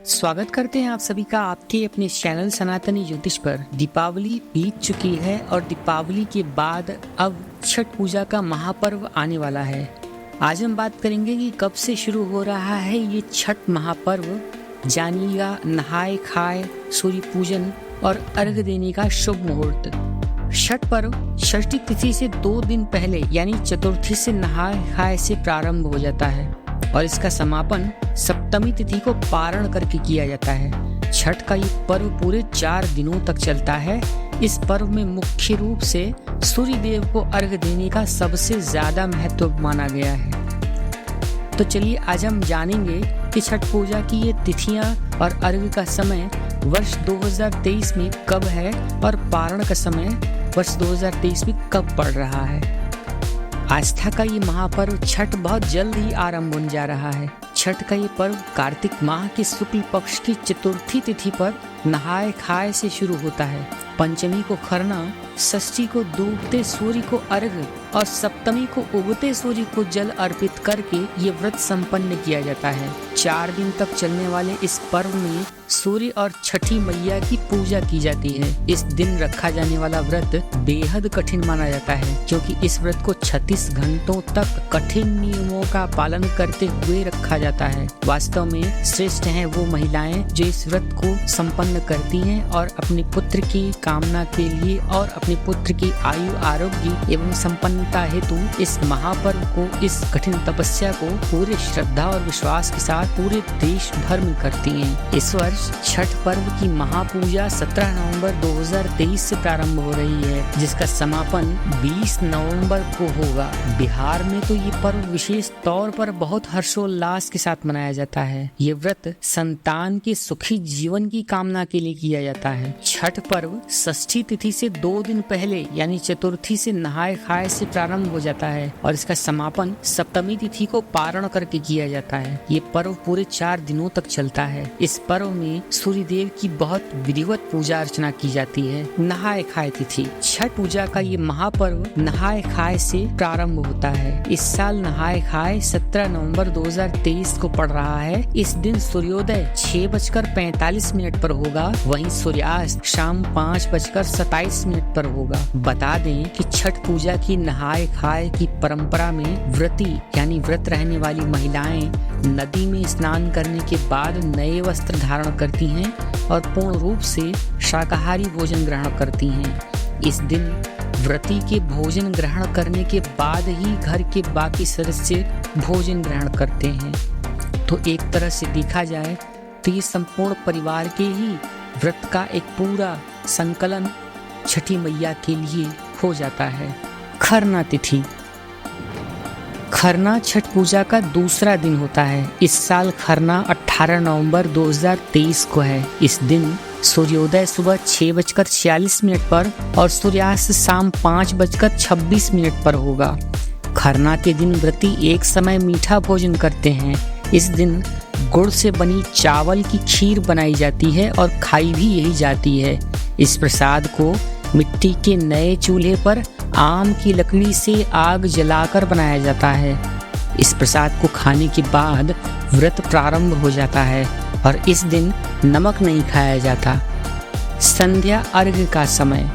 स्वागत करते हैं आप सभी का आपके अपने चैनल सनातनी ज्योतिष पर। दीपावली बीत चुकी है और दीपावली के बाद अब छठ पूजा का महापर्व आने वाला है। आज हम बात करेंगे कि कब से शुरू हो रहा है ये छठ महापर्व। जानिएगा नहाए खाए, सूर्य पूजन और अर्घ देने का शुभ मुहूर्त। छठ पर्व षष्ठी तिथि से 2 दिन पहले यानी चतुर्थी से नहाए खाए से प्रारंभ हो जाता है और इसका समापन सप्तमी तिथि को पारण करके किया जाता है। छठ का ये पर्व पूरे 4 दिनों तक चलता है। इस पर्व में मुख्य रूप से सूर्य देव को अर्घ देने का सबसे ज्यादा महत्व माना गया है। तो चलिए आज हम जानेंगे कि छठ पूजा की ये तिथियां और अर्घ का समय वर्ष 2023 में कब है और पारण का समय वर्ष 2023 में कब पड़ रहा है। आस्था का ये महापर्व छठ बहुत जल्द ही आरंभ होने जा रहा है। छठ का ये पर्व कार्तिक माह के शुक्ल पक्ष की चतुर्थी तिथि पर नहाए खाए से शुरू होता है। पंचमी को खरना, षष्ठी को डूबते सूर्य को अर्घ और सप्तमी को उगते सूर्य को जल अर्पित करके ये व्रत संपन्न किया जाता है। 4 दिन तक चलने वाले इस पर्व में सूर्य और छठी मैया की पूजा की जाती है। इस दिन रखा जाने वाला व्रत बेहद कठिन माना जाता है क्योंकि इस व्रत को 36 घंटों तक कठिन नियमों का पालन करते हुए रखा जाता है। वास्तव में श्रेष्ठ हैं वो महिलाएं जो इस व्रत को संपन्न करती हैं और अपने पुत्र की कामना के लिए और अपने पुत्र की आयु आरोग्य एवं संपन्नता हेतु इस महापर्व को, इस कठिन तपस्या को पूरे श्रद्धा और विश्वास के साथ पूरे देश भर में करती हैं। इस वर्ष छठ पर्व की महापूजा 17 नवंबर 2023 से प्रारंभ हो रही है जिसका समापन 20 नवंबर को होगा। बिहार में तो ये पर्व विशेष तौर पर बहुत हर्षोल्लास के साथ मनाया जाता है। ये व्रत संतान के सुखी जीवन की कामना के लिए किया जाता है। छठ पर्व षष्ठी तिथि से 2 दिन पहले यानी चतुर्थी से नहाए खाए से प्रारंभ हो जाता है और इसका समापन सप्तमी तिथि को पारण करके किया जाता है। ये पर्व पूरे 4 दिनों तक चलता है। इस पर्व में सूर्य देव की बहुत विधिवत पूजा अर्चना की जाती है। नहाए खाए तिथि छठ पूजा का ये महापर्व नहाए खाए से प्रारंभ होता है। इस साल नहाए खाए 17 नवंबर 2023 को पड़ रहा है। इस दिन सूर्योदय 6:45 पर होगा, वहीं सूर्यास्त शाम 5:27 पर होगा। बता दें कि छठ पूजा की नहाए खाए की परंपरा में व्रती यानी व्रत रहने वाली महिलाएं नदी में स्नान करने के बाद नए वस्त्र धारण करती हैं और पूर्ण रूप से शाकाहारी भोजन ग्रहण करती हैं। इस दिन व्रती के भोजन ग्रहण करने के बाद ही घर के बाकी सदस्य भोजन ग्रहण करते हैं। तो एक तरह से देखा जाए तो ये संपूर्ण परिवार के ही व्रत का एक पूरा संकलन छठी मैया के लिए हो जाता है। खरना तिथि खरना छठ पूजा का दूसरा दिन होता है। इस साल खरना 18 नवंबर 2023 को है। इस दिन सूर्योदय सुबह 6:46 पर और सूर्यास्त शाम 5:26 पर होगा। खरना के दिन व्रती एक समय मीठा भोजन करते हैं। इस दिन गुड़ से बनी चावल की खीर बनाई जाती है और खाई भी यही जाती है। इस प्रसाद को मिट्टी के नए चूल्हे पर आम की लकड़ी से आग जलाकर बनाया जाता है। इस प्रसाद को खाने के बाद व्रत प्रारंभ हो जाता है और इस दिन नमक नहीं खाया जाता। संध्या अर्घ का समय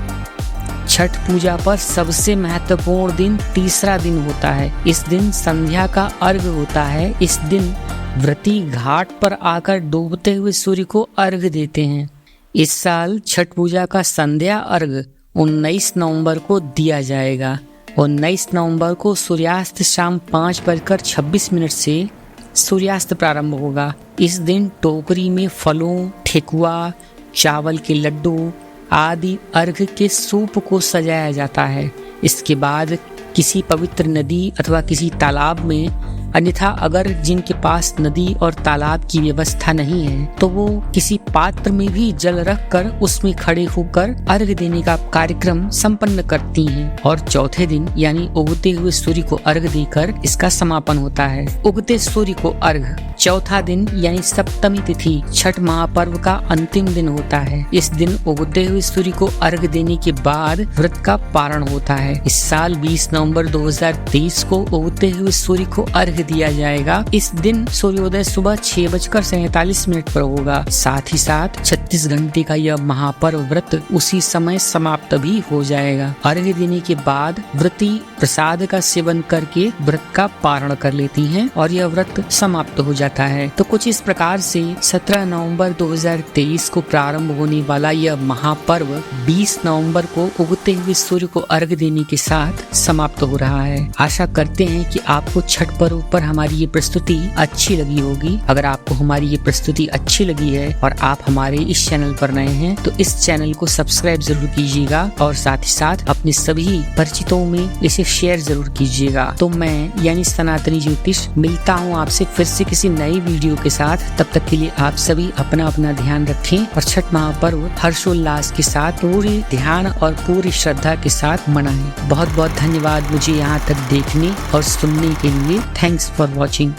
छठ पूजा पर सबसे महत्वपूर्ण दिन तीसरा दिन होता है। इस दिन संध्या का अर्घ होता है। इस दिन व्रती घाट पर आकर डूबते हुए सूर्य को अर्घ देते हैं। इस साल छठ पूजा का संध्या अर्घ 19 नवंबर को दिया जाएगा। 19 नवंबर को सूर्यास्त शाम 5:26 से सूर्यास्त प्रारंभ होगा। इस दिन टोकरी में फलों, ठेकुआ, चावल के लड्डू आदि अर्घ के सूप को सजाया जाता है। इसके बाद किसी पवित्र नदी अथवा किसी तालाब में, अन्यथा अगर जिनके पास नदी और तालाब की व्यवस्था नहीं है तो वो किसी पात्र में भी जल रखकर उसमें खड़े होकर अर्घ देने का कार्यक्रम संपन्न करती हैं। और चौथे दिन यानी उगते हुए सूर्य को अर्घ देकर इसका समापन होता है। उगते सूर्य को अर्घ चौथा दिन यानी सप्तमी तिथि छठ महापर्व का अंतिम दिन होता है। इस दिन उगते हुए सूर्य को अर्घ देने के बाद व्रत का पारण होता है। इस साल 20 नवंबर 2023 को उगते हुए सूर्य को अर्घ दिया जाएगा। इस दिन सूर्योदय सुबह 6:47 पर होगा। साथ ही साथ 36 घंटे का यह महापर्व व्रत उसी समय समाप्त भी हो जाएगा। अर्घ्य देने के बाद व्रती प्रसाद का सेवन करके व्रत का पारण कर लेती हैं और यह व्रत समाप्त हो जाता है। तो कुछ इस प्रकार से 17 नवंबर 2023 को प्रारंभ होने वाला यह महापर्व 20 नवंबर को उगते हुए सूर्य को अर्घ्य देने के साथ समाप्त हो रहा है। आशा करते हैं कि आपको छठ पर्व पर हमारी ये प्रस्तुति अच्छी लगी होगी। अगर आपको हमारी ये प्रस्तुति अच्छी लगी है और आप हमारे इस चैनल पर नए हैं तो इस चैनल को सब्सक्राइब जरूर कीजिएगा और साथ ही साथ अपने सभी परिचितों में इसे शेयर जरूर कीजिएगा। तो मैं यानी सनातनी ज्योतिष मिलता हूँ आपसे फिर से किसी नई वीडियो के साथ। तब तक के लिए आप सभी अपना अपना ध्यान रखें और छठ महापर्व हर्षोल्लास के साथ पूरे ध्यान और पूरी श्रद्धा के साथ मनाएं। बहुत बहुत धन्यवाद मुझे यहाँ तक देखने और सुनने के लिए। Thanks for watching.